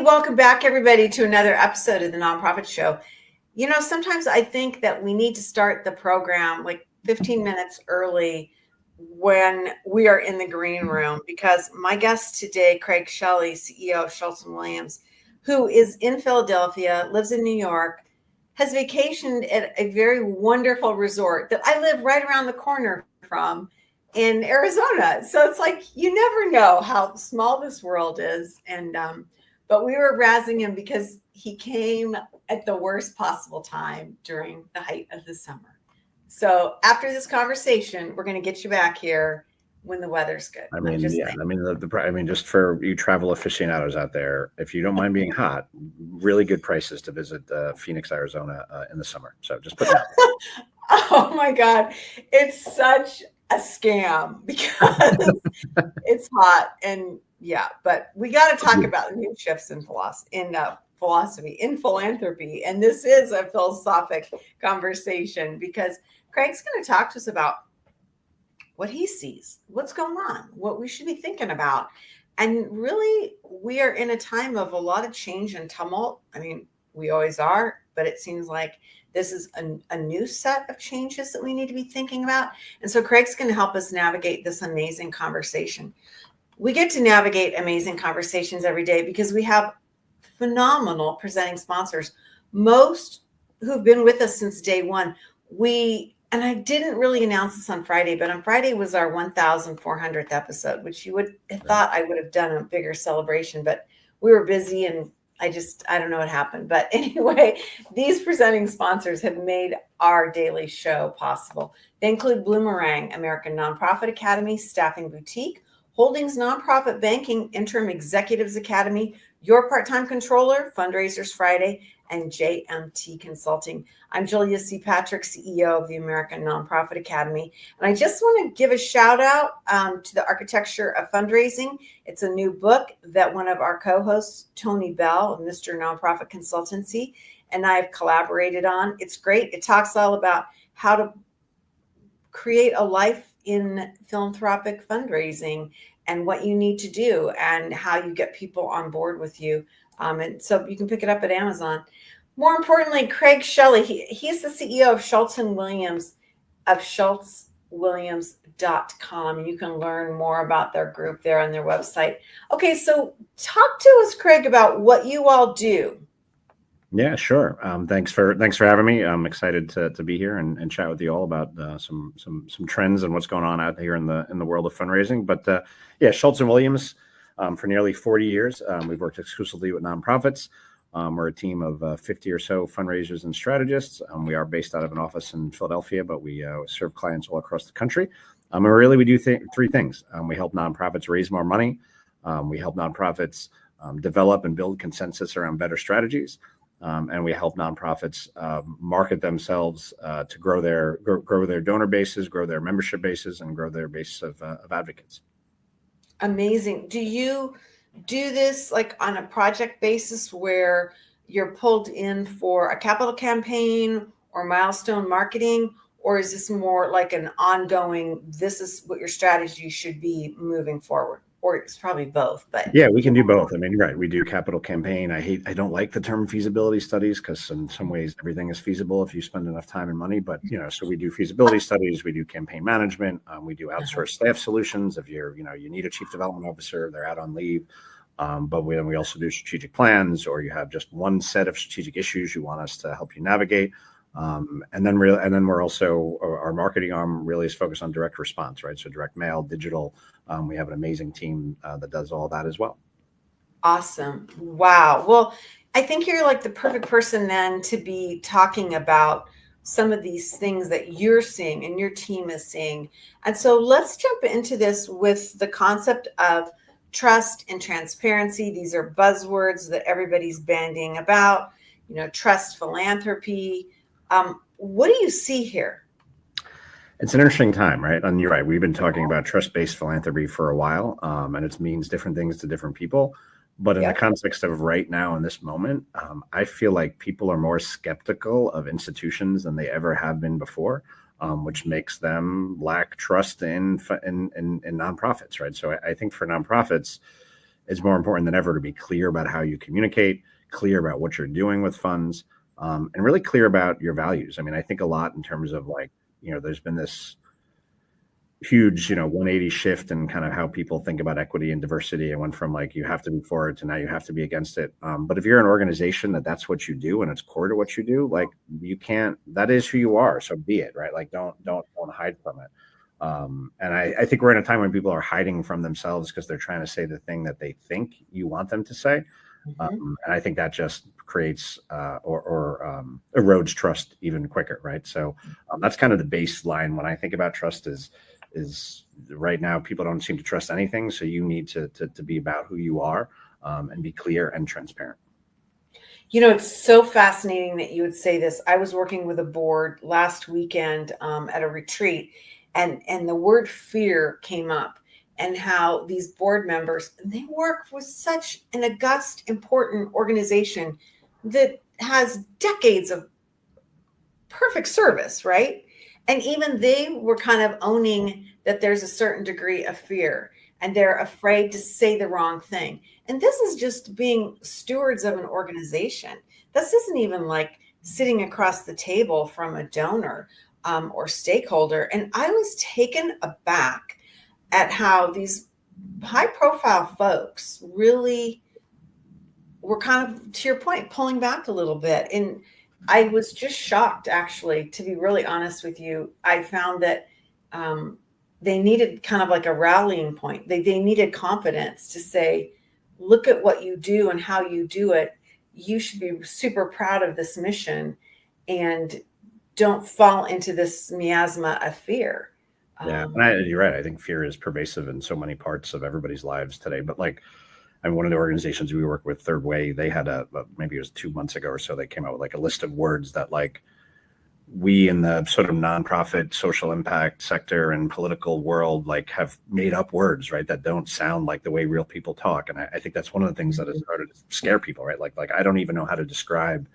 welcome back, everybody, to another episode of the Nonprofit Show. You know, sometimes I think that we need to start the program like 15 minutes early when we are in the green room, because my guest today, Craig Shelley, CEO of Schultz Williams, who is in Philadelphia, lives in New York, has vacationed at a very wonderful resort that I live right around the corner from in Arizona. So it's like, you never know how small this world is. But we were razzing him because he came at the worst possible time during the height of the summer. So after this conversation, we're going to get you back here when the weather's good. Just for you travel aficionados out there, if you don't mind being hot, really good prices to visit Phoenix, Arizona in the summer. So just put that. Oh my God, it's such a scam because it's hot and yeah, but we got to talk about new shifts in philosophy, in philanthropy, and this is a philosophic conversation because Craig's going to talk to us about what he sees, what's going on, what we should be thinking about. And really, we are in a time of a lot of change and tumult. I mean, we always are, but it seems like this is a new set of changes that we need to be thinking about. And so Craig's going to help us navigate this amazing conversation. We get to navigate amazing conversations every day because we have phenomenal presenting sponsors, most who've been with us since day one. And I didn't really announce this on Friday, but on Friday was our 1,400th episode, which you would have thought I would have done a bigger celebration, but we were busy and I don't know what happened. But anyway, these presenting sponsors have made our daily show possible. They include Bloomerang, American Nonprofit Academy, Staffing Boutique, Holdings Nonprofit Banking, Interim Executives Academy, Your Part-Time Controller, Fundraisers Friday, and JMT Consulting. I'm Julia C. Patrick, CEO of the American Nonprofit Academy. And I just want to give a shout out to the Architecture of Fundraising. It's a new book that one of our co-hosts, Tony Bell of Mr. Nonprofit Consultancy, and I have collaborated on. It's great. It talks all about how to create a life in philanthropic fundraising and what you need to do and how you get people on board with you. And so you can pick it up at Amazon. More importantly, Craig Shelley, he's the CEO of Schultz Williams of SchultzWilliams.com. You can learn more about their group there on their website. Okay, so talk to us, Craig, about what you all do. Yeah, sure. Thanks for having me. I'm excited to be here and chat with you all about some trends and what's going on out here in the world of fundraising. But Schultz Williams, for nearly 40 years, we've worked exclusively with nonprofits. We're a team of 50 or so fundraisers and strategists. We are based out of an office in Philadelphia, but we serve clients all across the country. And really, we do three things. We help nonprofits raise more money. We help nonprofits develop and build consensus around better strategies. And we help nonprofits market themselves to grow their donor bases, grow their membership bases, and grow their base of advocates. Amazing. Do you do this like on a project basis where you're pulled in for a capital campaign or milestone marketing, or is this more like an ongoing, this is what your strategy should be moving forward? Or it's probably both, but yeah, we can do both. I mean, right. We do capital campaign. I don't like the term feasibility studies because in some ways everything is feasible if you spend enough time and money, but so we do feasibility studies, we do campaign management, we do outsourced staff solutions. If you need a chief development officer, they're out on leave. But we also do strategic plans, or you have just one set of strategic issues you want us to help you navigate. And then we're also, our marketing arm really is focused on direct response, right? So direct mail, digital. We have an amazing team that does all that as well. Awesome. Wow. Well, I think you're like the perfect person then to be talking about some of these things that you're seeing and your team is seeing. And so let's jump into this with the concept of trust and transparency. These are buzzwords that everybody's bandying about, trust, philanthropy. What do you see here? It's an interesting time, right? And you're right. We've been talking about trust-based philanthropy for a while, and it means different things to different people. But in the context of right now in this moment, I feel like people are more skeptical of institutions than they ever have been before, which makes them lack trust in nonprofits, right? So I think for nonprofits, it's more important than ever to be clear about how you communicate, clear about what you're doing with funds, and really clear about your values. I mean, I think a lot in terms of like, there's been this huge, 180 shift in kind of how people think about equity and diversity. It went from like, you have to be for it to now you have to be against it. But if you're an organization that's what you do and it's core to what you do, like you can't, that is who you are. So be it, right? Like don't hide from it. And I think we're in a time when people are hiding from themselves because they're trying to say the thing that they think you want them to say. And I think that just creates or erodes trust even quicker, right? So that's kind of the baseline when I think about trust is right now people don't seem to trust anything. So you need to be about who you are and be clear and transparent. It's so fascinating that you would say this. I was working with a board last weekend at a retreat, and the word fear came up, and how these board members, they work with such an august, important organization that has decades of perfect service, right? And even they were kind of owning that there's a certain degree of fear, and they're afraid to say the wrong thing. And this is just being stewards of an organization. This isn't even like sitting across the table from a donor or stakeholder. And I was taken aback at how these high profile folks really were kind of, to your point, pulling back a little bit. And I was just shocked, actually, to be really honest with you. I found that they needed kind of like a rallying point. They needed confidence to say, look at what you do and how you do it. You should be super proud of this mission and don't fall into this miasma of fear. Yeah, and you're right. I think fear is pervasive in so many parts of everybody's lives today. But like, I mean, one of the organizations we work with, Third Way, they had maybe it was 2 months ago or so, they came out with like a list of words that like we in the sort of nonprofit social impact sector and political world like have made up words, right, that don't sound like the way real people talk. And I think that's one of the things that has started to scare people, right? Like I don't even know how to describe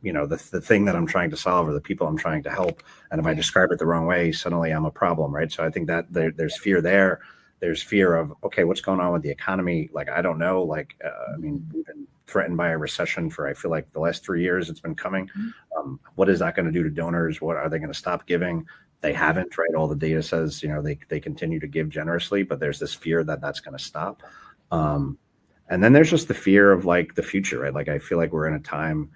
the thing that I'm trying to solve or the people I'm trying to help. And if I describe it the wrong way, suddenly I'm a problem, right? So I think that there's fear there. There's fear of, okay, what's going on with the economy? Like, I don't know. Like, I mean, we've been threatened by a recession for, I feel like the last 3 years it's been coming. What is that going to do to donors? What are they going to stop giving? They haven't, right? All the data says, they continue to give generously, but there's this fear that that's going to stop. And then there's just the fear of like the future, right? Like, I feel like we're in a time,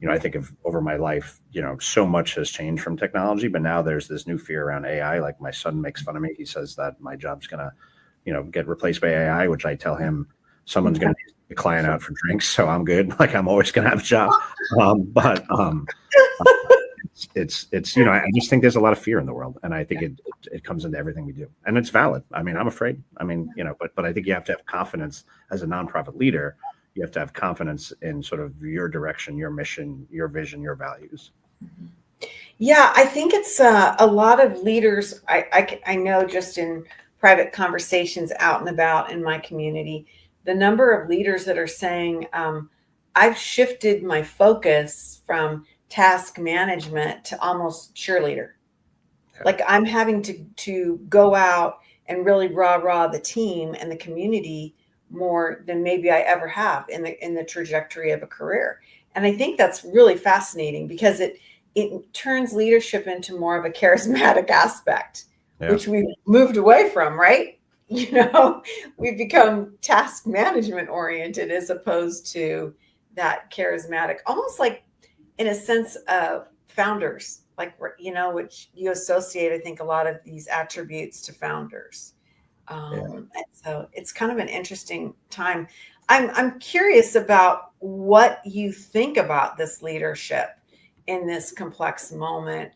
I think of over my life, so much has changed from technology, but now there's this new fear around AI. Like my son makes fun of me. He says that my job's going to, get replaced by AI, which I tell him someone's going to be the client out for drinks. So I'm good. Like I'm always going to have a job. It's I just think there's a lot of fear in the world. And I think it comes into everything we do. And it's valid. I mean, I'm afraid. I mean, but I think you have to have confidence as a nonprofit leader. You have to have confidence in sort of your direction, your mission, your vision, your values. Yeah, I think it's a lot of leaders. I know just in private conversations out and about in my community, the number of leaders that are saying, I've shifted my focus from task management to almost cheerleader. Okay. Like I'm having to go out and really rah the team and the community more than maybe I ever have in the trajectory of a career. And I think that's really fascinating because it turns leadership into more of a charismatic aspect, which we've moved away from, right? We've become task management oriented as opposed to that charismatic, almost like in a sense of founders, like, which you associate, I think, a lot of these attributes to founders. And so it's kind of an interesting time. I'm curious about what you think about this leadership in this complex moment.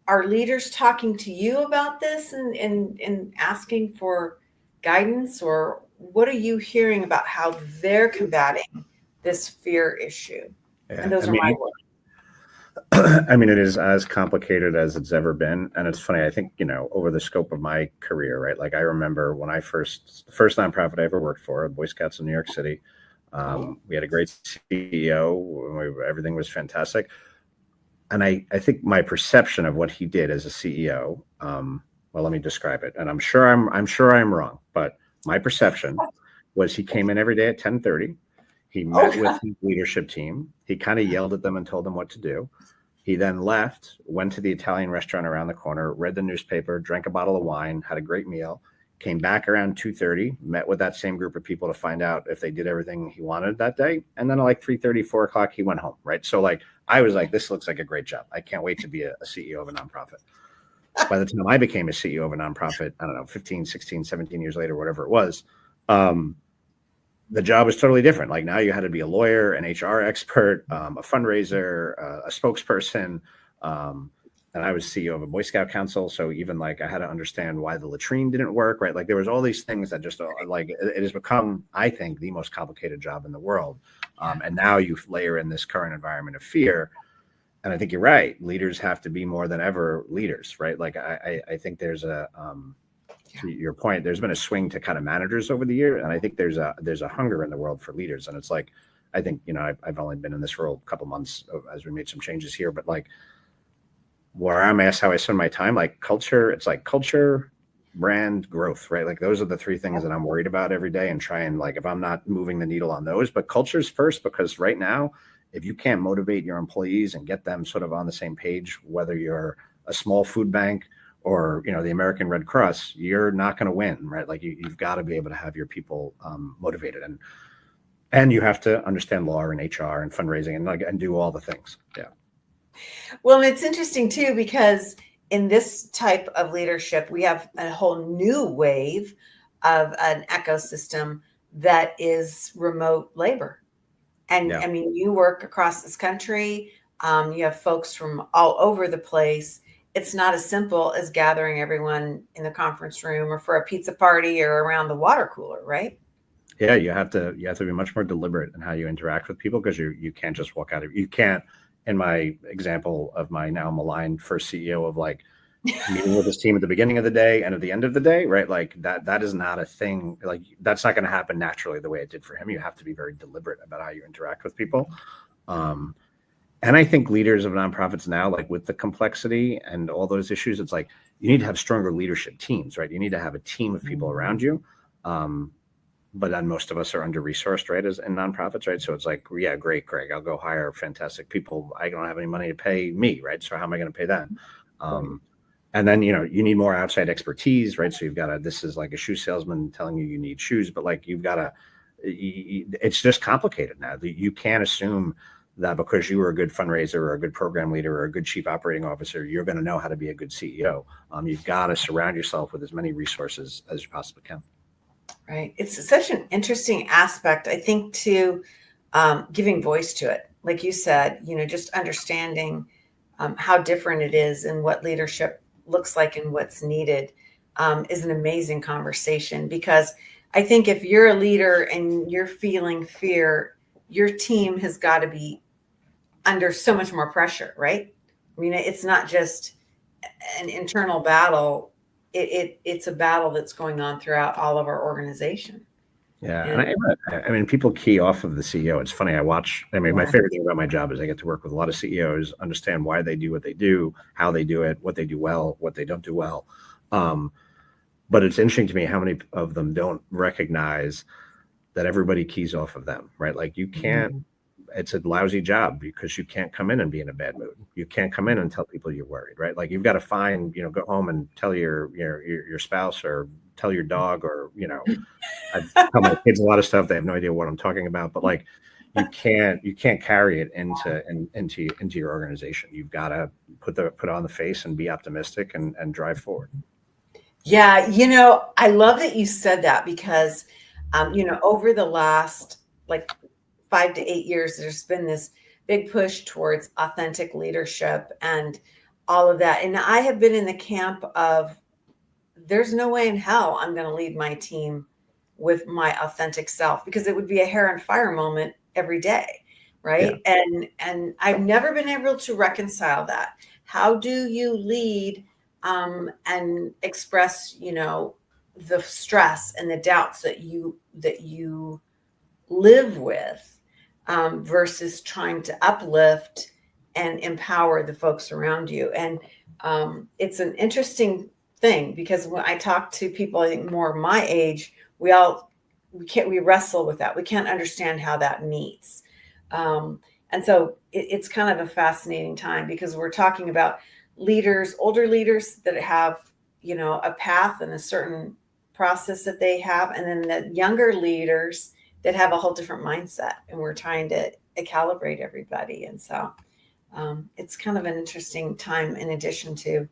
Are leaders talking to you about this and asking for guidance, or what are you hearing about how they're combating this fear issue? Yeah, and those are my words. I mean, it is as complicated as it's ever been. And it's funny, I think, over the scope of my career, right? Like I remember when the first nonprofit I ever worked for, Boy Scouts in New York City, we had a great CEO. Everything was fantastic. And I think my perception of what he did as a CEO, well, let me describe it. And I'm sure I'm wrong, but my perception was he came in every day at 10:30. He Oh, met with his leadership team. He kind of yelled at them and told them what to do. He then left, went to the Italian restaurant around the corner, read the newspaper, drank a bottle of wine, had a great meal, came back around 2:30, met with that same group of people to find out if they did everything he wanted that day. And then at like 3:30, 4 o'clock, he went home, right? So like, I was like, this looks like a great job. I can't wait to be a CEO of a nonprofit. By the time I became a CEO of a nonprofit, I don't know, 15, 16, 17 years later, whatever it was, the job was totally different. Like now you had to be a lawyer, an HR expert, a fundraiser, a spokesperson. And I was CEO of a Boy Scout council. So even like I had to understand why the latrine didn't work, right? Like there was all these things that just like it has become, I think, the most complicated job in the world. And now you layer in this current environment of fear. And I think you're right. Leaders have to be more than ever leaders, right? Like I think there's a, to your point, there's been a swing to kind of managers over the year. And I think there's a hunger in the world for leaders. And it's like, I think, I've only been in this role a couple months as we made some changes here, but like where I'm asked how I spend my time, like culture, it's like culture, brand, growth, right? Like those are the three things that I'm worried about every day and try and like, if I'm not moving the needle on those, but culture's first, because right now, if you can't motivate your employees and get them sort of on the same page, whether you're a small food bank or, the American Red Cross, you're not going to win, right? Like you've got to be able to have your people motivated and you have to understand law and HR and fundraising and do all the things. Yeah. Well, it's interesting too, because in this type of leadership, we have a whole new wave of an ecosystem that is remote labor. And I mean, you work across this country. You have folks from all over the place. It's not as simple as gathering everyone in the conference room or for a pizza party or around the water cooler, right? Yeah, you have to be much more deliberate in how you interact with people, because you can't just walk out of, you can't, in my example of my now maligned first CEO of like meeting with his team at the beginning of the day and at the end of the day, right? Like that is not a thing. Like that's not going to happen naturally the way it did for him. You have to be very deliberate about how you interact with people. And I think leaders of nonprofits now, like with the complexity and all those issues, it's like you need to have stronger leadership teams, right? You need to have a team of people around you. But then most of us are under-resourced, right, as in nonprofits, right? So it's like, yeah, great, Craig, I'll go hire fantastic people. I don't have any money to pay me, right? So how am I going to pay them? And then, you need more outside expertise, right? So you've got this is like a shoe salesman telling you need shoes, but like you've got to, it's just complicated now. You can't assume that because you were a good fundraiser or a good program leader or a good chief operating officer, you're going to know how to be a good CEO. You've got to surround yourself with as many resources as you possibly can. Right. It's such an interesting aspect, I think, to giving voice to it. Like you said, just understanding how different it is and what leadership looks like and what's needed is an amazing conversation. Because I think if you're a leader and you're feeling fear, your team has got to be under so much more pressure, right? I mean, it's not just an internal battle. It's a battle that's going on throughout all of our organization. Yeah. And I mean, people key off of the CEO. It's funny. My favorite thing about my job is I get to work with a lot of CEOs, understand why they do what they do, how they do it, what they do well, what they don't do well. But it's interesting to me how many of them don't recognize that everybody keys off of them, right? Like you can't, it's a lousy job because you can't come in and be in a bad mood. You can't come in and tell people you're worried, right? Like you've got to find, go home and tell your spouse or tell your dog or, I tell my kids a lot of stuff. They have no idea what I'm talking about, but like you can't carry it into your organization. You've got to put on the face and be optimistic and drive forward. Yeah. I love that you said that because, over the last like 5 to 8 years, there's been this big push towards authentic leadership and all of that. And I have been in the camp of there's no way in hell I'm going to lead my team with my authentic self, because it would be a hair and fire moment every day. Right. Yeah. And I've never been able to reconcile that. How do you lead and express, the stress and the doubts that you live with versus trying to uplift and empower the folks around you? And it's an interesting thing because when I talk to people, I think more my age, we all we wrestle with that. We can't understand how that meets. And so it's kind of a fascinating time because we're talking about leaders, older leaders that have, a path and a certain process that they have, and then the younger leaders that have a whole different mindset, and we're trying to calibrate everybody. And so it's kind of an interesting time, in addition to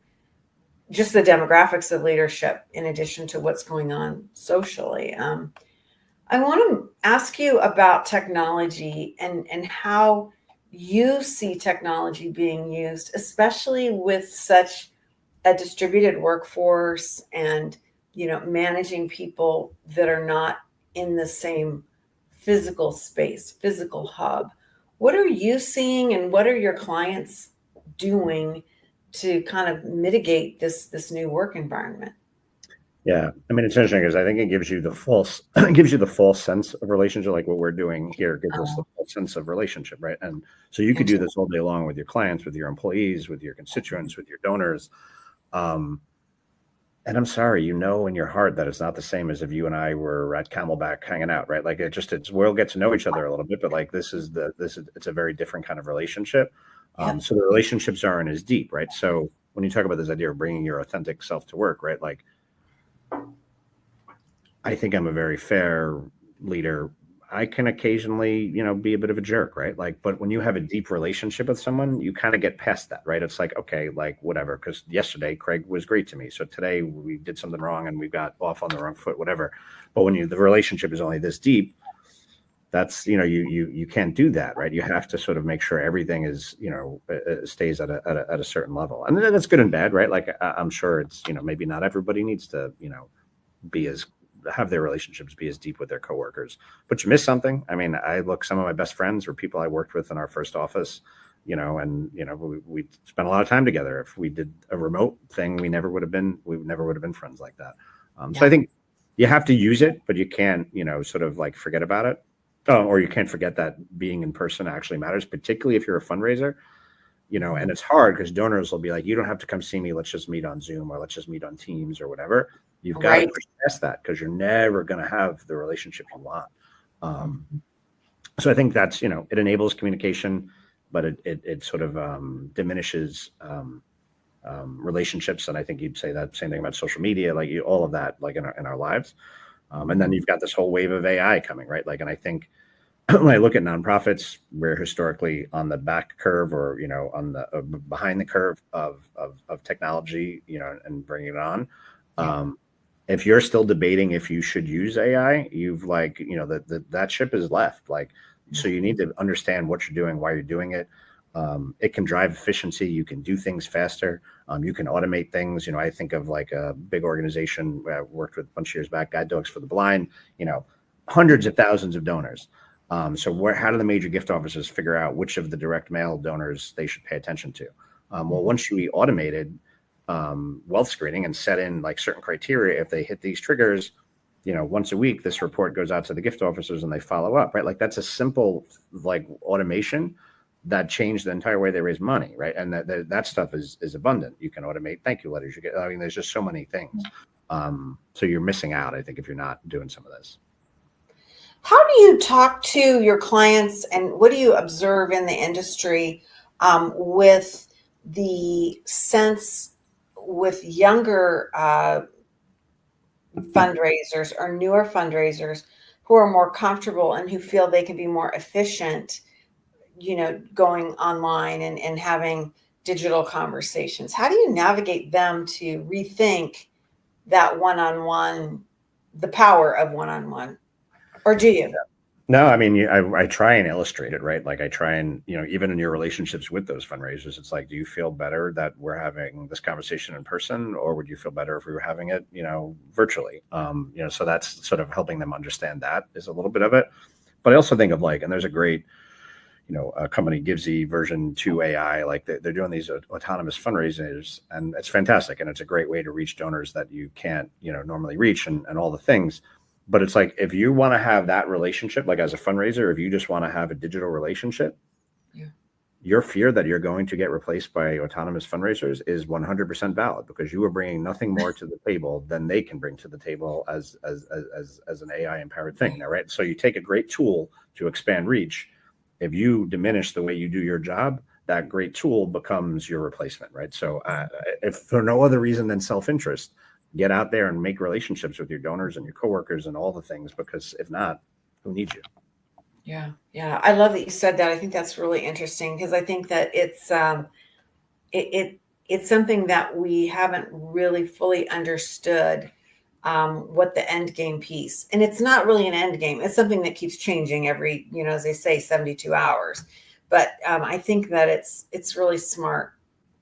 just the demographics of leadership, in addition to what's going on socially. I want to ask you about technology and how you see technology being used, especially with such a distributed workforce and, managing people that are not in the same physical space, physical hub. What are you seeing, and what are your clients doing to kind of mitigate this new work environment? Yeah, I mean, it's interesting because I think it gives you the false it gives you the false sense of relationship. Like what we're doing here gives us the false sense of relationship, right? And so you could do this all day long with your clients, with your employees, with your constituents, with your donors. And I'm sorry, in your heart that it's not the same as if you and I were at Camelback hanging out, right? Like we'll get to know each other a little bit, but like it's a very different kind of relationship. So the relationships aren't as deep, right? So when you talk about this idea of bringing your authentic self to work, right? Like, I think I'm a very fair leader. I can occasionally, be a bit of a jerk, right? Like, but when you have a deep relationship with someone, you kind of get past that, right? It's like, okay, like whatever, because yesterday Craig was great to me. So today we did something wrong and we got off on the wrong foot, whatever. But when the relationship is only this deep, that's, you can't do that, right? You have to sort of make sure everything is, stays at a certain level. And that's good and bad, right? Like I'm sure it's, maybe not everybody needs to, have their relationships be as deep with their coworkers, but you miss something. I mean, some of my best friends were people I worked with in our first office, and we spent a lot of time together. If we did a remote thing, we never would have been friends like that. So I think you have to use it, but you can't, sort of like forget about it. Or you can't forget that being in person actually matters, particularly if you're a fundraiser. And it's hard because donors will be like, you don't have to come see me. Let's just meet on Zoom, or let's just meet on Teams or whatever. You've got to push past that because you're never going to have the relationship you want. So I think that's, it enables communication, but it sort of diminishes relationships. And I think you'd say that same thing about social media, like all of that, like in our lives. And then you've got this whole wave of AI coming, right? Like, and I think, when I look at nonprofits, we're historically on the back curve, or on the behind the curve of technology, and bringing it on. If you're still debating if you should use AI, you've that ship is left. Like, so you need to understand what you're doing, why you're doing it. It can drive efficiency. You can do things faster. You can automate things. I think of like a big organization I worked with a bunch of years back, Guide Dogs for the Blind. Hundreds of thousands of donors. So how do the major gift offices figure out which of the direct mail donors they should pay attention to? Well, once we automated wealth screening and set in like certain criteria, if they hit these triggers, once a week, this report goes out to the gift officers and they follow up, right? Like that's a simple like automation that changed the entire way they raise money, right? And that stuff is abundant. You can automate thank you letters. There's just so many things. So you're missing out, I think, if you're not doing some of this. How do you talk to your clients, and what do you observe in the industry with the sense with younger fundraisers or newer fundraisers who are more comfortable and who feel they can be more efficient, going online and having digital conversations? How do you navigate them to rethink that one-on-one, the power of one-on-one? Or do you? No, I mean, I try and illustrate it, right? Like I try and, even in your relationships with those fundraisers, it's like, do you feel better that we're having this conversation in person, or would you feel better if we were having it, virtually? So that's sort of helping them understand that is a little bit of it. But I also think of and there's a great, a company Givesy version 2 AI, like they're doing these autonomous fundraisers, and it's fantastic. And it's a great way to reach donors that you can't, normally reach, and all the things. But it's like, if you want to have that relationship, like as a fundraiser, if you just want to have a digital relationship, your fear that you're going to get replaced by autonomous fundraisers is 100% valid, because you are bringing nothing more to the table than they can bring to the table as an AI empowered thing. Now, right? So you take a great tool to expand reach. If you diminish the way you do your job, that great tool becomes your replacement, right? So if for no other reason than self-interest, get out there and make relationships with your donors and your coworkers and all the things, because if not, who needs you? Yeah. Yeah. I love that you said that. I think that's really interesting, because I think that it's something that we haven't really fully understood, what the end game piece, and it's not really an end game. It's something that keeps changing every, as they say, 72 hours. But I think that it's really smart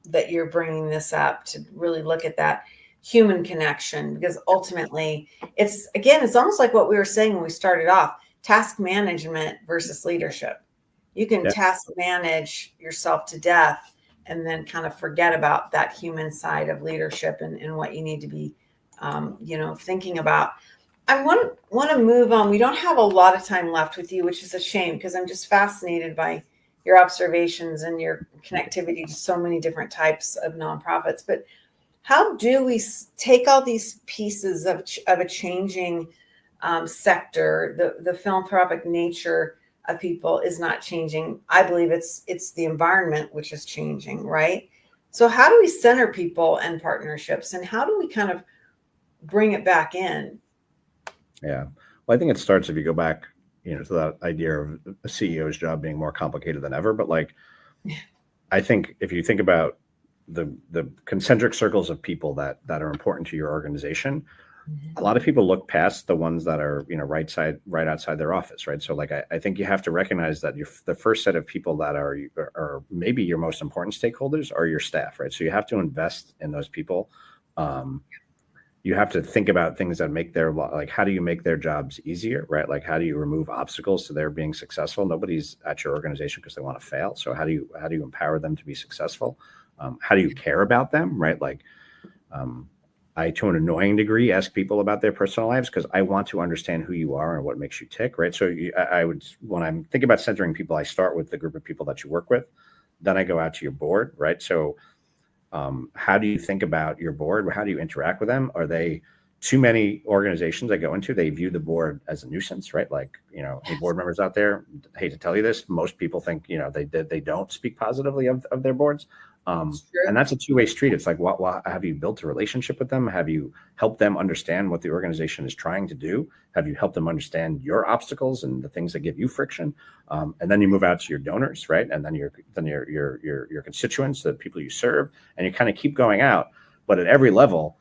that you're bringing this up to really look at that human connection, because ultimately it's almost like what we were saying when we started off: task management versus leadership. You can task manage yourself to death and then kind of forget about that human side of leadership and what you need to be, thinking about. I want to move on. We don't have a lot of time left with you, which is a shame, because I'm just fascinated by your observations and your connectivity to so many different types of nonprofits. But how do we take all these pieces of a changing sector? The philanthropic nature of people is not changing. I believe it's the environment which is changing, right? So how do we center people and partnerships, and how do we kind of bring it back in? Yeah, well, I think it starts, if you go back, to that idea of a CEO's job being more complicated than ever. But I think if you think about the concentric circles of people that are important to your organization, a lot of people look past the ones that are, right outside their office, right? So I think you have to recognize that the first set of people that are maybe your most important stakeholders are your staff, right? So you have to invest in those people. You have to think about things that make how do you make their jobs easier, right? How do you remove obstacles to their being successful? Nobody's at your organization because they want to fail. So how do you empower them to be successful? How do you care about them, right? I, to an annoying degree, ask people about their personal lives, because I want to understand who you are and what makes you tick, right? So when I'm thinking about centering people, I start with the group of people that you work with. Then I go out to your board, right? So how do you think about your board? How do you interact with them? Are they too many organizations I go into? They view the board as a nuisance, right? Hey, board members out there, hate to tell you this, most people think, they don't speak positively of their boards. And that's a two-way street. It's what have you built a relationship with them? Have you helped them understand what the organization is trying to do? Have you helped them understand your obstacles and the things that give you friction? And then you move out to your donors, right? And then your constituents, the people you serve, and you kind of keep going out. But at every level,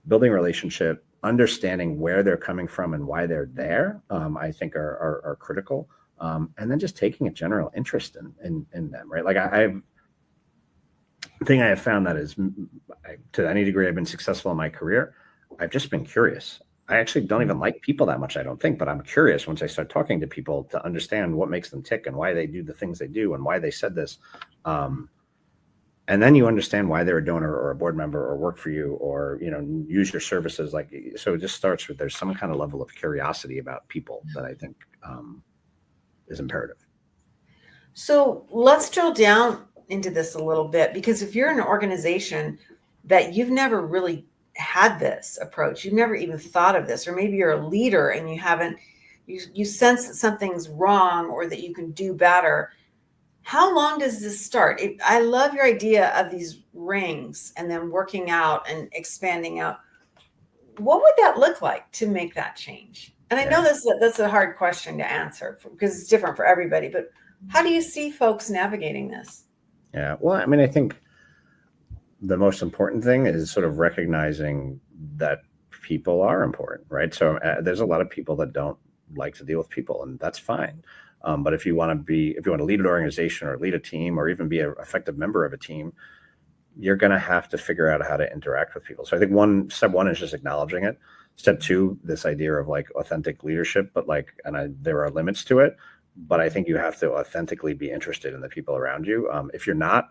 building a relationship, understanding where they're coming from and why they're there, I think are critical. And then just taking a general interest in them, right? The thing I have found that is, to any degree I've been successful in my career, I've just been curious. I actually don't even like people that much, I don't think, but I'm curious once I start talking to people to understand what makes them tick and why they do the things they do and why they said this. And then you understand why they're a donor or a board member or work for you or, use your services. So it just starts with, there's some kind of level of curiosity about people that I think is imperative. So let's drill down into this a little bit, because if you're an organization that you've never really had this approach, you've never even thought of this, or maybe you're a leader and you sense that something's wrong or that you can do better. How long does this start? I love your idea of these rings and then working out and expanding out. What would that look like to make that change? And I know that's a hard question to answer because it's different for everybody, but how do you see folks navigating this? Yeah, well, I think the most important thing is sort of recognizing that people are important, right? So there's a lot of people that don't like to deal with people, and that's fine. But if you want to lead an organization or lead a team or even be an effective member of a team, you're going to have to figure out how to interact with people. So I think step one is just acknowledging it. Step two, this idea of authentic leadership, but there are limits to it. But I think you have to authentically be interested in the people around you. If you're not,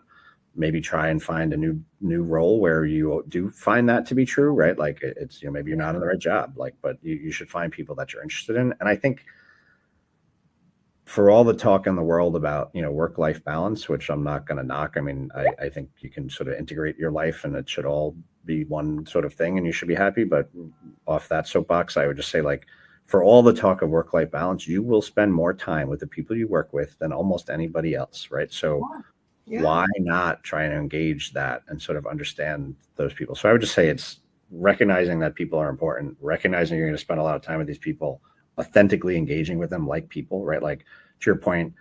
maybe try and find a new role where you do find that to be true, right? It's, maybe you're not in the right job, but you should find people that you're interested in. And I think for all the talk in the world about, work-life balance, which I'm not going to knock. I mean, I think you can sort of integrate your life and it should all be one sort of thing and you should be happy. But off that soapbox, I would just say, like, for all the talk of work-life balance, you will spend more time with the people you work with than almost anybody else, right? So why not try to engage that and sort of understand those people? So I would just say it's recognizing that people are important, recognizing you're going to spend a lot of time with these people, authentically engaging with them like people, right? Like, to your point,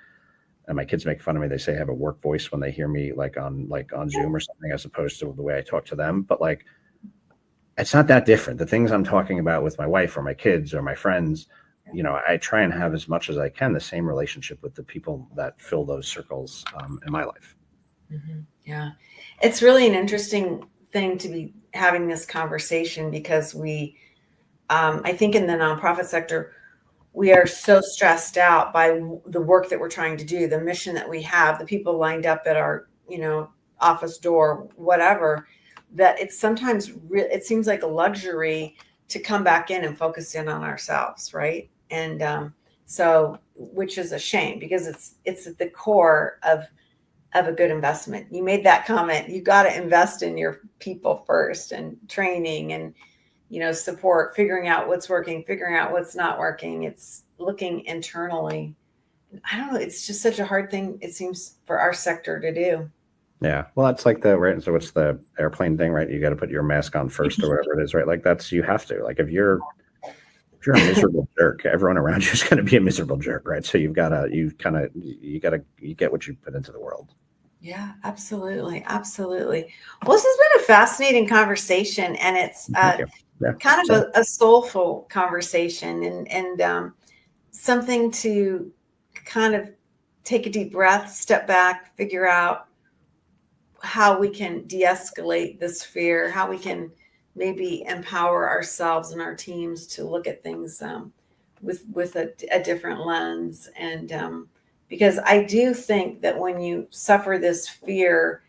and my kids make fun of me. They say I have a work voice when they hear me like on Zoom or something, as opposed to the way I talk to them. But like, it's not that different. The things I'm talking about with my wife or my kids or my friends, I try and have as much as I can the same relationship with the people that fill those circles in my life. Mm-hmm. Yeah. It's really an interesting thing to be having this conversation because I think in the nonprofit sector, we are so stressed out by the work that we're trying to do, the mission that we have, the people lined up at our, office door, whatever, that it's sometimes it seems like a luxury to come back in and focus in on ourselves, right? And so, which is a shame because it's at the core of a good investment. You made that comment. You got to invest in your people first, and training and support, figuring out what's working, figuring out what's not working. It's looking internally. I don't know. It's just such a hard thing, it seems, for our sector to do. Yeah. Well, that's like right. So what's the airplane thing, right? You got to put your mask on first or whatever it is, right? Like you have to, like, if you're a miserable jerk, everyone around you is going to be a miserable jerk, right? So you get what you put into the world. Yeah, absolutely. Absolutely. Well, this has been a fascinating conversation, and it's kind of a soulful conversation and something to kind of take a deep breath, step back, figure out how we can de-escalate this fear, how we can maybe empower ourselves and our teams to look at things with a different lens. And because I do think that when you suffer this fear,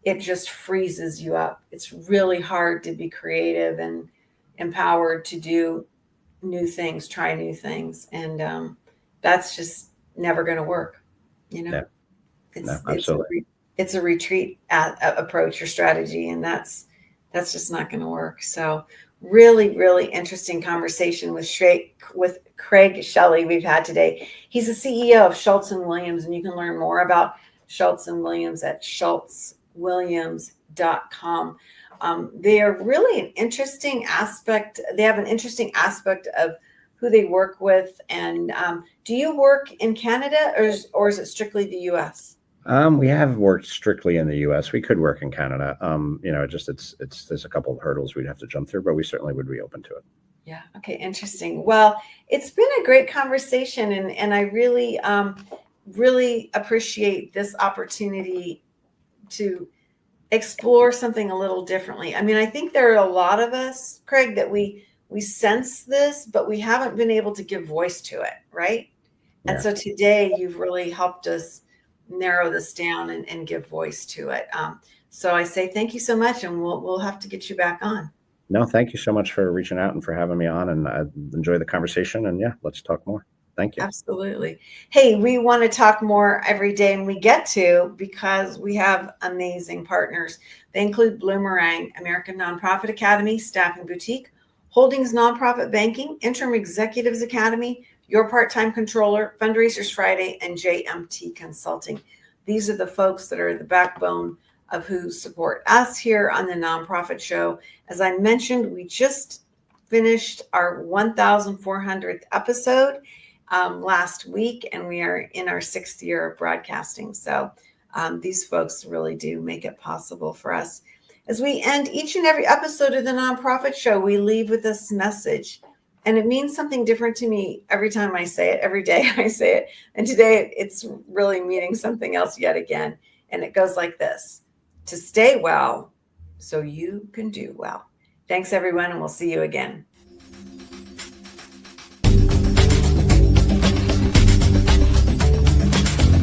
it just freezes you up. It's really hard to be creative and empowered to do new things, try new things. And that's just never going to work. It's a retreat approach or strategy, and that's just not going to work. So really, really interesting conversation with Craig Shelley we've had today. He's the CEO of Schultz Williams, and you can learn more about Schultz Williams at schultzwilliams.com. They are really an interesting aspect. They have an interesting aspect of who they work with. And do you work in Canada or is it strictly the U.S.? We have worked strictly in the U.S. We could work in Canada. There's a couple of hurdles we'd have to jump through, but we certainly would be open to it. Yeah. Okay. Interesting. Well, it's been a great conversation, and I really, really appreciate this opportunity to explore something a little differently. I mean, I think there are a lot of us, Craig, that we sense this, but we haven't been able to give voice to it, right? Yeah. And so today you've really helped us narrow this down and give voice to it. So I say thank you so much, and we'll have to get you back on. No, thank you so much for reaching out and for having me on, and I enjoy the conversation, and let's talk more. Thank you. Absolutely. Hey, we want to talk more every day, and we get to because we have amazing partners. They include Bloomerang, American Nonprofit Academy, Staffing Boutique, Holdings Nonprofit Banking, Interim Executives Academy, Your Part-Time Controller, Fundraisers Friday, and JMT Consulting. These are the folks that are the backbone of who support us here on the Nonprofit Show. As I mentioned, we just finished our 1,400th episode last week, and we are in our 6th year of broadcasting. So these folks really do make it possible for us. As we end each and every episode of the Nonprofit Show, we leave with this message. And it means something different to me every time I say it, every day I say it. And today it's really meaning something else yet again. And it goes like this: to stay well so you can do well. Thanks, everyone, and we'll see you again.